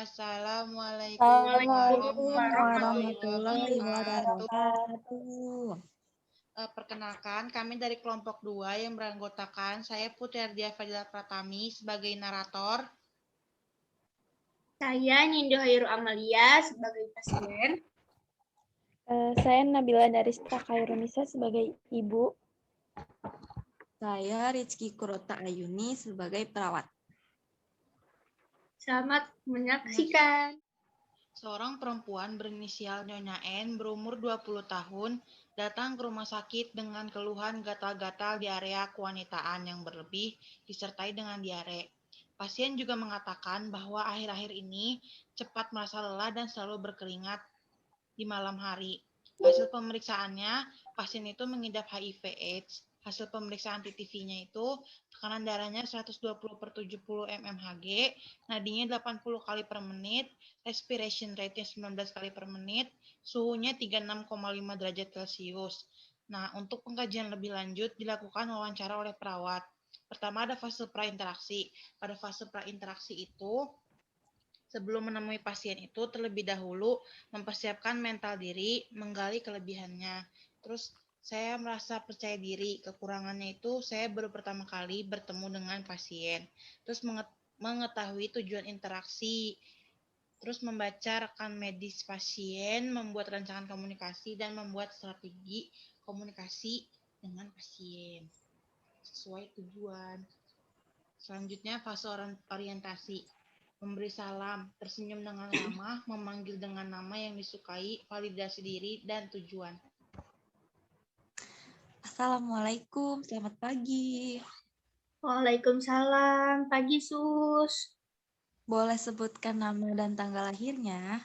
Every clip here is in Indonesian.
Assalamualaikum Assalamualaikum warahmatullahi warahmatullahi wabarakatuh. wabarakatuh. Perkenalkan, kami dari kelompok 2 yang beranggotakan saya Putri Ardia Fadila Pratami sebagai narator. Saya Nindo Hairu Amalia sebagai pasien. Saya Nabila Darista Khairunisa sebagai ibu. Saya Rizky Kurota Ayuni sebagai perawat. Selamat menyaksikan. Seorang perempuan berinisial Nyonya N berumur 20 tahun datang ke rumah sakit dengan keluhan gatal-gatal di area kewanitaan yang berlebih disertai dengan diare. Pasien juga mengatakan bahwa akhir-akhir ini cepat merasa lelah dan selalu berkeringat di malam hari. Hasil pemeriksaannya, pasien itu mengidap HIV/AIDS. Hasil pemeriksaan TTV-nya itu tekanan darahnya 120/70 mmHg, nadinya 80 kali per menit, respiration rate-nya 19 kali per menit, suhunya 36,5 derajat Celcius. Nah, untuk pengkajian lebih lanjut dilakukan wawancara oleh perawat. Pertama ada fase prainteraksi. Pada fase prainteraksi itu, sebelum menemui pasien itu terlebih dahulu mempersiapkan mental diri, menggali kelebihannya. Terus saya merasa percaya diri, kekurangannya itu saya baru pertama kali bertemu dengan pasien. Terus mengetahui tujuan interaksi, terus membaca rekan medis pasien, membuat rancangan komunikasi, dan membuat strategi komunikasi dengan pasien sesuai tujuan. Selanjutnya fase orientasi. Memberi salam, tersenyum dengan ramah, memanggil dengan nama yang disukai, validasi diri, dan tujuan. Assalamualaikum, selamat pagi. Waalaikumsalam. Pagi, Sus. Boleh sebutkan nama dan tanggal lahirnya?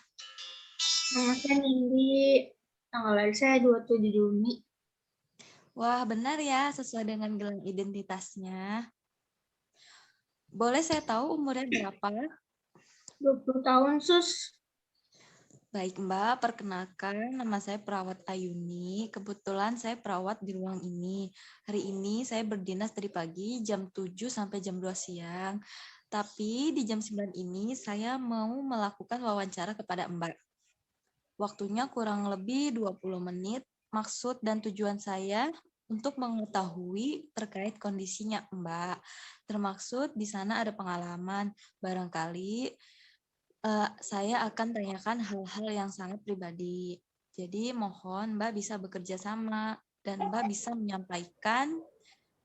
Nama saya Nindi. Tanggal lahir saya 27 Juni. Wah, benar ya, sesuai dengan gelang identitasnya. Boleh saya tahu umurnya berapa? 20 tahun, Sus. Baik Mbak, perkenalkan nama saya perawat Ayuni. Kebetulan saya perawat di ruang ini. Hari ini saya berdinas dari pagi jam 7 sampai jam 2 siang. Tapi di jam 9 ini saya mau melakukan wawancara kepada Mbak. Waktunya kurang lebih 20 menit. Maksud dan tujuan saya untuk mengetahui terkait kondisinya Mbak. Termaksud di sana ada pengalaman. Barangkali saya akan tanyakan hal-hal yang sangat pribadi. Jadi mohon Mbak bisa bekerja sama dan Mbak bisa menyampaikan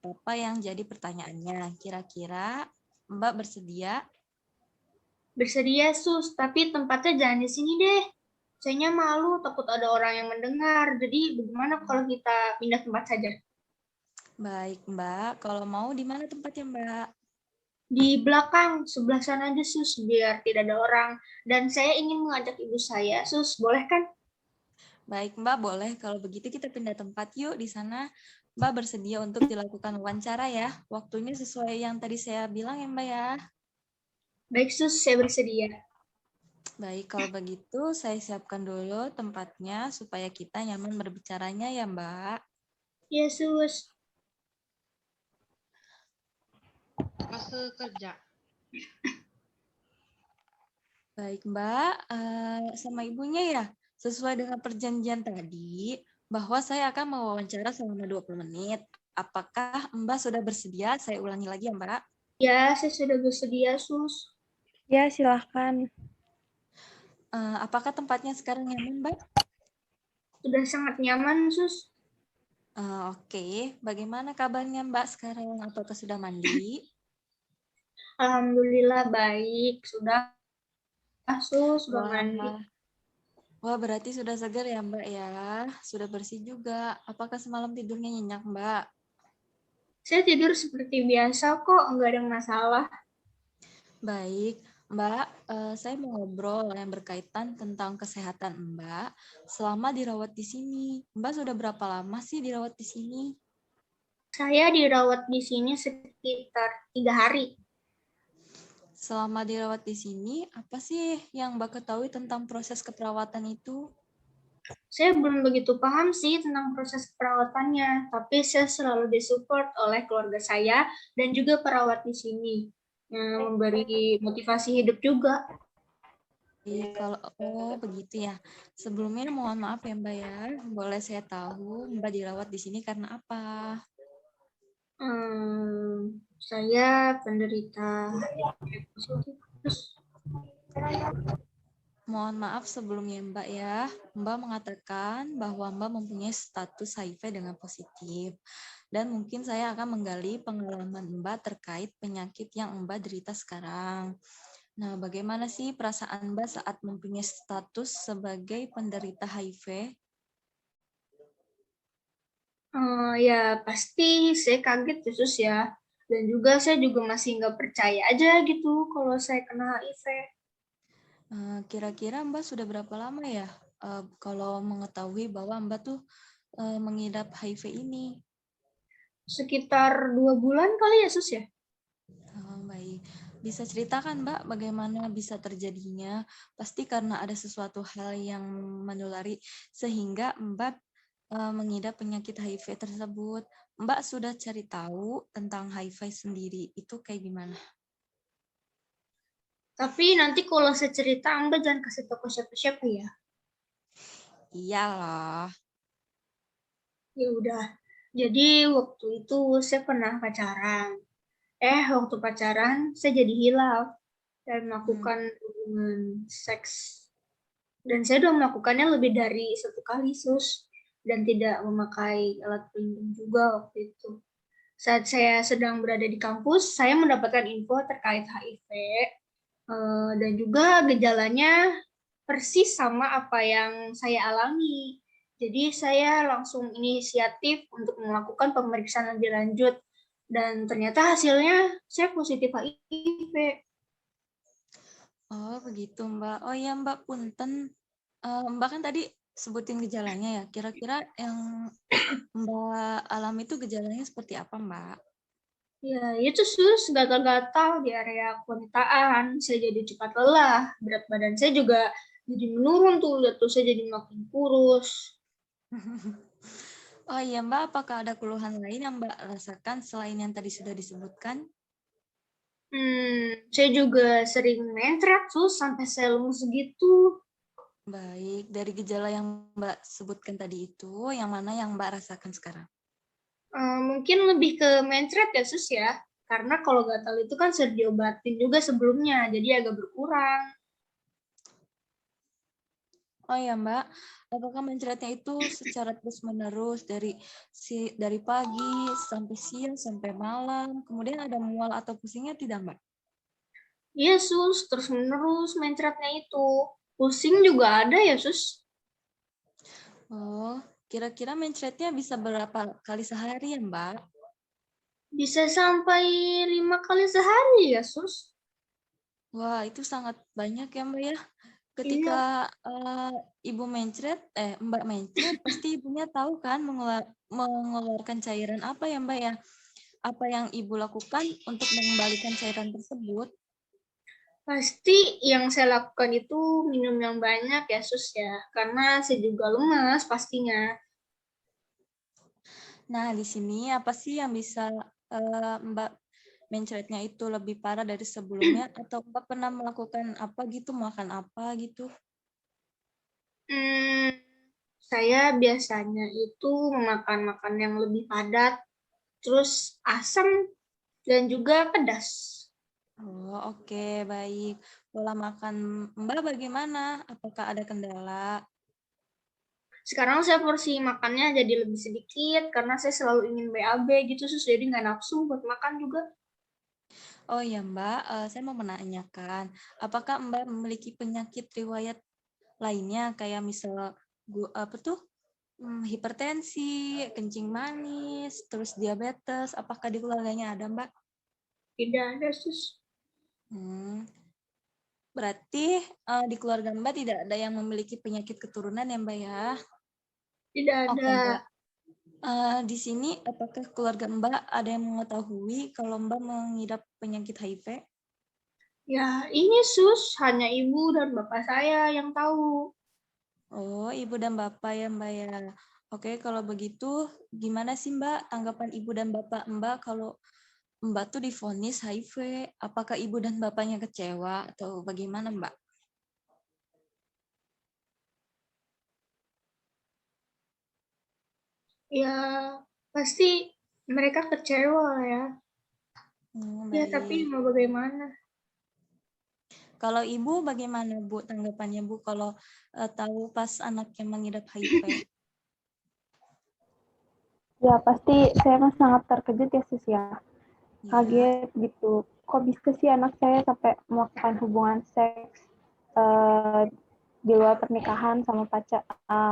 apa yang jadi pertanyaannya. Kira-kira Mbak bersedia? Bersedia, Sus. Tapi tempatnya jangan di sini deh. Sayanya malu, takut ada orang yang mendengar. Jadi bagaimana kalau kita pindah tempat saja? Baik Mbak, kalau mau di mana tempatnya Mbak? Di belakang, sebelah sana aja, Sus, biar tidak ada orang. Dan saya ingin mengajak ibu saya, Sus, boleh kan? Baik Mbak, boleh. Kalau begitu kita pindah tempat yuk di sana. Mbak bersedia untuk dilakukan wawancara ya. Waktunya sesuai yang tadi saya bilang ya Mbak ya. Baik, Sus, saya bersedia. Baik, kalau begitu saya siapkan dulu tempatnya supaya kita nyaman berbicaranya ya Mbak. Ya, Sus. Fase kerja. Baik Mbak, sama ibunya ya, sesuai dengan perjanjian tadi, bahwa saya akan mewawancara selama 20 menit. Apakah Mbak sudah bersedia? Saya ulangi lagi ya Mbak. Ya, saya sudah bersedia, Sus. Ya, silahkan. Apakah tempatnya sekarang nyaman Mbak? Sudah sangat nyaman, Sus. Oke, bagaimana kabarnya Mbak sekarang? Apakah sudah mandi? Alhamdulillah baik. Sudah, Sus, sudah mandi. Wah, berarti sudah segar ya Mbak ya. Sudah bersih juga. Apakah semalam tidurnya nyenyak Mbak? Saya tidur seperti biasa kok, nggak ada masalah. Baik, Mbak, saya mau ngobrol yang berkaitan tentang kesehatan Mbak selama dirawat di sini. Mbak sudah berapa lama sih dirawat di sini? Saya dirawat di sini sekitar 3 hari. Selama dirawat di sini, apa sih yang Mbak ketahui tentang proses keperawatan itu? Saya belum begitu paham sih tentang proses perawatannya, tapi saya selalu disupport oleh keluarga saya dan juga perawat di sini yang memberi motivasi hidup juga. Kalau begitu ya. Sebelumnya mohon maaf ya Mbak ya. Boleh saya tahu Mbak dirawat di sini karena apa? Saya penderita HIV positif. Terus, Mohon maaf sebelumnya Mbak ya. Mbak mengatakan bahwa Mbak mempunyai status HIV dengan positif. Dan mungkin saya akan menggali pengalaman Mbak terkait penyakit yang Mbak derita sekarang. Nah, bagaimana sih perasaan Mbak saat mempunyai status sebagai penderita HIV? ya pasti saya kaget ya Sus ya. Dan juga saya juga masih nggak percaya aja gitu kalau saya kena HIV. Kira-kira Mbak sudah berapa lama ya kalau mengetahui bahwa Mbak tuh mengidap HIV ini? Sekitar 2 bulan kali ya Sus ya. Baik. Bisa ceritakan Mbak bagaimana bisa terjadinya? Pasti karena ada sesuatu hal yang menulari sehingga Mbak mengidap penyakit HIV tersebut. Mbak sudah cari tahu tentang HIV sendiri itu kayak gimana? Tapi nanti kalau saya cerita, Mbak jangan kasih tahu ke siapa-siapa ya. Iyalah. Ya udah. Jadi waktu itu saya pernah pacaran. Waktu pacaran saya jadi hilaf dan melakukan hubungan seks. Dan saya udah melakukannya lebih dari 1 kali, Sus. Dan tidak memakai alat pelindung juga waktu itu. Saat saya sedang berada di kampus, saya mendapatkan info terkait HIV. Dan juga gejalanya persis sama apa yang saya alami. Jadi saya langsung inisiatif untuk melakukan pemeriksaan lebih lanjut. Dan ternyata hasilnya saya positif HIV. Oh, begitu Mbak. Oh ya Mbak, punten. Mbak kan tadi sebutin gejalanya ya. Kira-kira yang Mbak alami itu gejalanya seperti apa Mbak? Ya, itu sus gatal-gatal di area kewanitaan. Saya jadi cepat lelah. Berat badan saya juga jadi menurun tuh. Lihat tuh saya jadi makin kurus. Oh iya Mbak, apakah ada keluhan lain yang Mbak rasakan selain yang tadi sudah disebutkan? Saya juga sering mencret sus sampai saya lemes gitu. Baik, dari gejala yang Mbak sebutkan tadi itu, yang mana yang Mbak rasakan sekarang? Mungkin lebih ke mencret ya sus ya. Karena kalau gatal itu kan sudah diobatin juga sebelumnya. Jadi agak berkurang. Oh ya Mbak, apakah mencretnya itu secara terus-menerus dari pagi sampai siang sampai malam, kemudian ada mual atau pusingnya tidak Mbak? Iya sus, terus menerus mencretnya itu. Pusing juga ada ya sus. Oh, kira-kira mencretnya bisa berapa kali sehari ya Mbak? Bisa sampai 5 kali sehari ya sus. Wah, itu sangat banyak ya Mbak ya. Iya, Ketika Ibu Mbak mencret, pasti ibunya tahu kan mengeluarkan cairan apa ya Mbak ya? Apa yang Ibu lakukan untuk mengembalikan cairan tersebut? pasti yang saya lakukan itu minum yang banyak ya sus ya. Karena saya juga lemas pastinya. Nah, di sini apa sih yang bisa Mbak mencretnya itu lebih parah dari sebelumnya atau Mbak pernah melakukan apa gitu, makan apa gitu? Hmm, saya biasanya itu memakan makan yang lebih padat, terus asam dan juga pedas. Oh, oke, baik. Pola makan Mbak bagaimana? Apakah ada kendala? Sekarang saya porsi makannya jadi lebih sedikit karena saya selalu ingin BAB gitu, sus jadi nggak nafsu buat makan juga. Oh ya Mbak, saya mau menanyakan, apakah Mbak memiliki penyakit riwayat lainnya kayak misal apa tuh hipertensi, kencing manis, terus diabetes, apakah di keluarganya ada Mbak? Tidak ada sus, Hmm, berarti di keluarga Mbak tidak ada yang memiliki penyakit keturunan ya Mbak ya? tidak Oke ada. Mbak, di sini apakah keluarga Mbak ada yang mengetahui kalau Mbak mengidap penyakit HIV? Ya ini sus hanya ibu dan bapak saya yang tahu. Oh, ibu dan bapak ya Mbak ya. Oke, kalau begitu gimana sih Mbak tanggapan ibu dan bapak Mbak kalau Mbak tuh divonis HIV? Apakah ibu dan bapaknya kecewa atau bagaimana Mbak? Ya, pasti mereka kecewa ya. Ya, tapi Baik. mau bagaimana? Kalau ibu bagaimana Bu tanggapannya Bu kalau tahu pas anaknya mengidap HIV? Ya, pasti saya mah sangat terkejut ya, Sis ya. Ya. Kaget gitu. Kok bisa sih anak saya sampai melakukan hubungan seks di luar pernikahan sama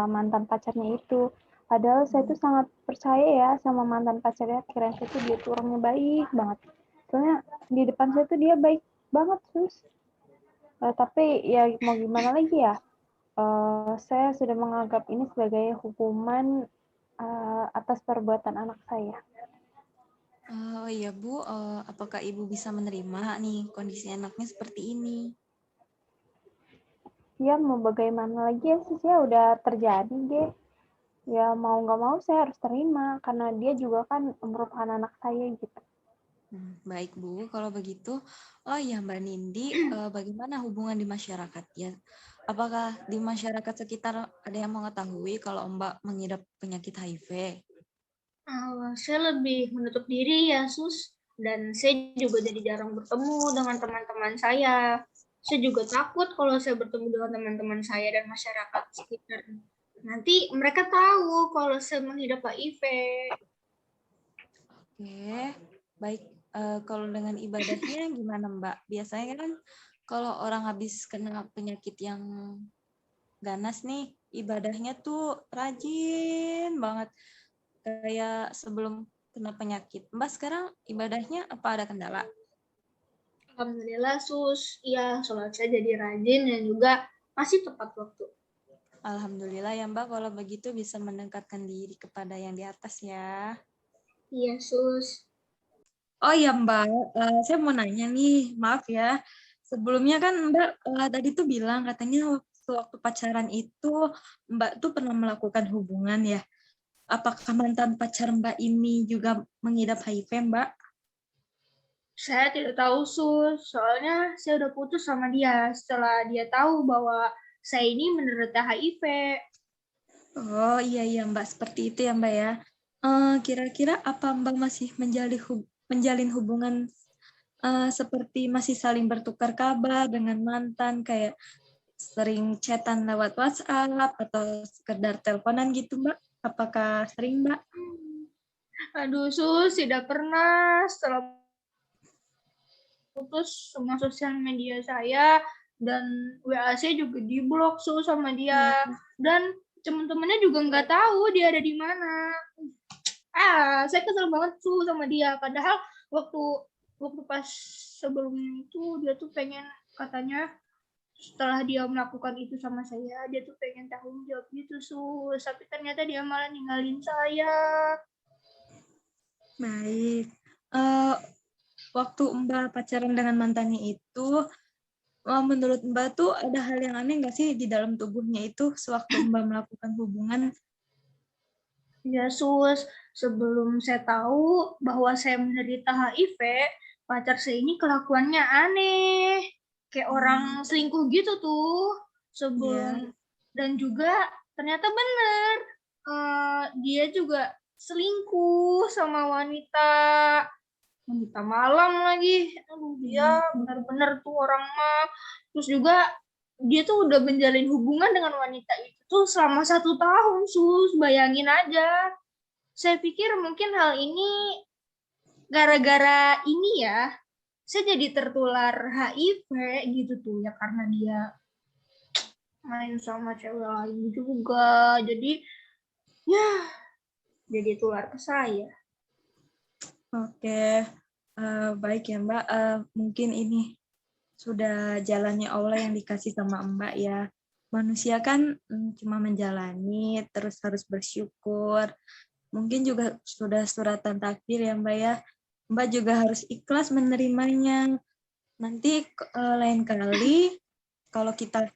mantan pacarnya itu. Padahal saya tuh sangat percaya ya sama mantan pacarnya. Kirain saya tuh dia tuh orangnya baik banget. Soalnya di depan saya tuh dia baik banget, Sus. Tapi ya mau gimana lagi ya? Saya sudah menganggap ini sebagai hukuman atas perbuatan anak saya. Oh iya Bu, apakah Ibu bisa menerima nih kondisi anaknya seperti ini? Ya mau bagaimana lagi ya sih ya udah terjadi deh. Ya mau nggak mau saya harus terima karena dia juga kan merupakan anak saya gitu. Baik Bu, kalau begitu, oh ya Mbak Nindi, bagaimana hubungan di masyarakat ya? Apakah di masyarakat sekitar ada yang mengetahui kalau Mbak mengidap penyakit HIV? Saya lebih menutup diri ya, Sus. Dan saya juga jadi jarang bertemu dengan teman-teman saya. Saya juga takut kalau saya bertemu dengan teman-teman saya dan masyarakat sekitar. Nanti mereka tahu kalau saya mengidap HIV. Oke, baik. Kalau dengan ibadahnya gimana Mbak? Biasanya kan kalau orang habis kena penyakit yang ganas nih, ibadahnya tuh rajin banget. Kayak sebelum kena penyakit. Mbak sekarang ibadahnya apa ada kendala? Alhamdulillah, Sus. Iya, sholat saya jadi rajin dan juga masih tepat waktu. Alhamdulillah ya Mbak, kalau begitu bisa mendekatkan diri kepada yang di atas ya. Iya, Sus. Oh iya Mbak, saya mau nanya nih, maaf ya. Sebelumnya kan Mbak tadi tuh bilang katanya waktu pacaran itu Mbak tuh pernah melakukan hubungan ya. Apakah mantan pacar Mbak ini juga mengidap HIV Mbak? Saya tidak tahu, Sus. Soalnya saya udah putus sama dia setelah dia tahu bahwa saya ini menderita HIV. Oh iya Mbak, seperti itu ya Mbak ya. Kira-kira apa Mbak masih menjalin hubungan seperti masih saling bertukar kabar dengan mantan kayak sering chatan lewat WhatsApp atau sekedar teleponan gitu Mbak? Apakah sering Mbak? Aduh, Sus, tidak pernah. Setelah putus semua sosial media saya dan WA saya juga diblok, Sus, sama dia. Dan teman-temannya juga nggak tahu dia ada di mana. Saya kesel banget tuh sama dia. Padahal waktu pas sebelum itu dia tuh pengen katanya setelah dia melakukan itu sama saya, dia tuh pengen tanggung jawab gitu, Sus. Tapi ternyata dia malah ninggalin saya. Baik. Waktu Mbak pacaran dengan mantannya itu, menurut Mbak tuh ada hal yang aneh nggak sih di dalam tubuhnya itu sewaktu Mbak melakukan hubungan? Ya, Sus. Sebelum saya tahu bahwa saya menderita HIV, pacar saya ini kelakuannya aneh. Kayak orang selingkuh gitu tuh. Sebelum dan juga ternyata benar. Dia juga selingkuh sama wanita malam lagi. Aduh, dia benar-benar tuh orang mah. Terus juga dia tuh udah menjalin hubungan dengan wanita itu tuh selama 1 tahun, Sus. Bayangin aja. Saya pikir mungkin hal ini gara-gara ini ya, saya jadi tertular HIV gitu tuh ya karena dia main sama cewek lain juga. Jadi ya jadi tular ke saya. Oke, baik ya Mbak. Mungkin ini sudah jalannya Allah yang dikasih sama Mbak ya. Manusia kan cuma menjalani, terus harus bersyukur. Mungkin juga sudah suratan takdir ya Mbak ya. Mbak juga harus ikhlas menerimanya. Nanti lain kali kalau kita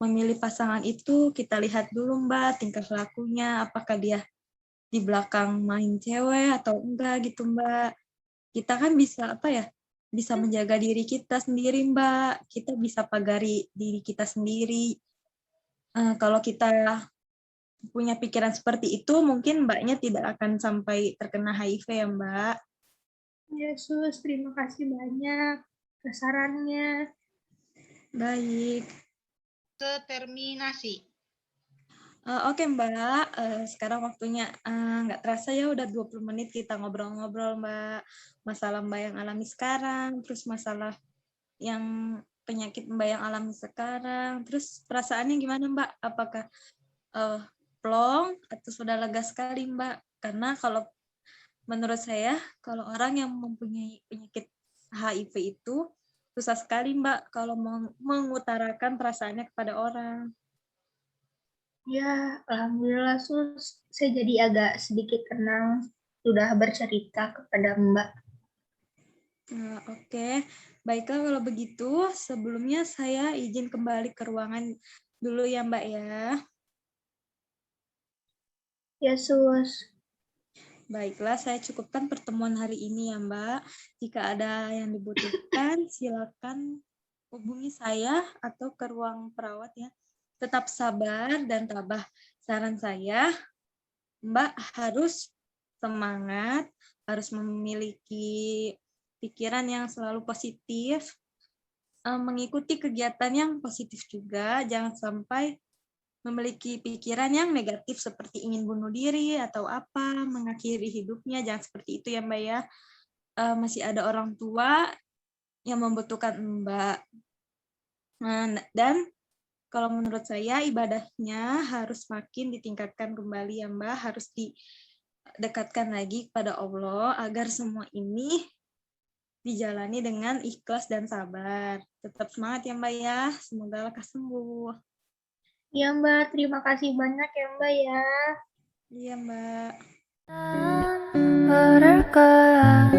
memilih pasangan itu, kita lihat dulu Mbak tingkah lakunya, apakah dia di belakang main cewek atau enggak gitu Mbak. Kita kan bisa apa ya? Bisa menjaga diri kita sendiri Mbak. Kita bisa pagari diri kita sendiri. Kalau kita punya pikiran seperti itu, mungkin Mbaknya tidak akan sampai terkena HIV ya, Mbak. Yesus, terima kasih banyak atas sarannya. Baik. Determinasi. Oke Mbak, sekarang waktunya nggak terasa ya udah 20 menit kita ngobrol-ngobrol Mbak. Masalah Mbak yang alami sekarang, terus masalah yang penyakit Mbak yang alami sekarang, terus perasaannya gimana Mbak? Apakah plong atau sudah lega sekali Mbak? Karena kalau menurut saya, kalau orang yang mempunyai penyakit HIV itu susah sekali Mbak kalau mengutarakan perasaannya kepada orang. Ya, alhamdulillah Sus, saya jadi agak sedikit tenang sudah bercerita kepada Mbak. Oke, baiklah kalau begitu sebelumnya saya izin kembali ke ruangan dulu ya Mbak ya. Ya Sus, Baiklah, saya cukupkan pertemuan hari ini ya Mbak. Jika ada yang dibutuhkan, silakan hubungi saya atau ke ruang perawat ya. Tetap sabar dan tabah. Saran saya, Mbak harus semangat, harus memiliki pikiran yang selalu positif, mengikuti kegiatan yang positif juga, jangan sampai memiliki pikiran yang negatif seperti ingin bunuh diri atau apa, mengakhiri hidupnya, jangan seperti itu ya Mbak ya. Masih ada orang tua yang membutuhkan Mbak. Dan kalau menurut saya ibadahnya harus makin ditingkatkan kembali ya Mbak, harus didekatkan lagi kepada Allah agar semua ini dijalani dengan ikhlas dan sabar. Tetap semangat ya Mbak ya, semoga lekas sembuh. ya Mbak, terima kasih banyak ya Mbak ya. Iya Mbak. Berkah